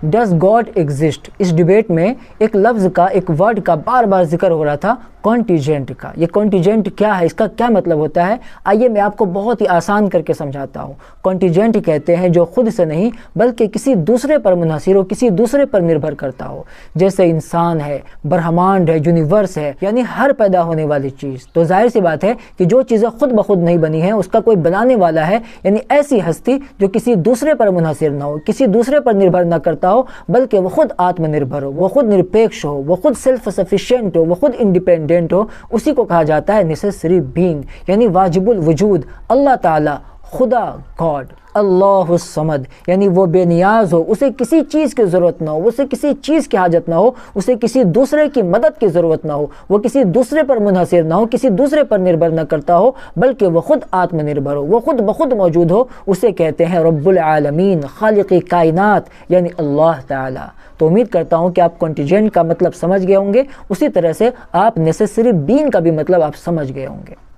Does God exist, اس debate میں ایک لفظ کا، ایک ورڈ کا بار بار ذکر ہو رہا تھا، کانٹیجنٹ کا۔ یہ کانٹیجنٹ کیا ہے، اس کا کیا مطلب ہوتا ہے؟ آئیے میں آپ کو بہت ہی آسان کر کے سمجھاتا ہوں۔ کانٹیجنٹ کہتے ہیں جو خود سے نہیں بلکہ کسی دوسرے پر منحصر ہو، کسی دوسرے پر نربھر کرتا ہو، جیسے انسان ہے، برہمانڈ ہے، یونیورس ہے، یعنی ہر پیدا ہونے والی چیز۔ تو ظاہر سی بات ہے کہ جو چیزیں خود بخود نہیں بنی ہیں اس کا کوئی بنانے والا ہے، یعنی ایسی ہستی جو کسی دوسرے پر منحصر نہ ہو، کسی دوسرے پر نربھر نہ کرتا ہو، بلکہ وہ خود آتم نربھر ہو، وہ خود نرپیکش ہو، وہ خود سیلف سفیشینٹ ہو، وہ خود انڈیپینڈنٹ ہو، اسی کو کہا جاتا ہے نیسیسری بینگ، یعنی واجب الوجود۔ اللہ تعالیٰ، خدا، گاڈ، اللہ الصمد، یعنی وہ بے نیاز ہو، اسے کسی چیز کی ضرورت نہ ہو، اسے کسی چیز کی حاجت نہ ہو، اسے کسی دوسرے کی مدد کی ضرورت نہ ہو، وہ کسی دوسرے پر منحصر نہ ہو، کسی دوسرے پر نربھر نہ کرتا ہو، بلکہ وہ خود آتم نربھر ہو، وہ خود بخود موجود ہو، اسے کہتے ہیں رب العالمین، خالق کائنات، یعنی اللہ تعالی۔ تو امید کرتا ہوں کہ آپ کانٹیجنٹ کا مطلب سمجھ گئے ہوں گے، اسی طرح سے آپ نیسیسری بینگ کا بھی مطلب آپ سمجھ گئے ہوں گے۔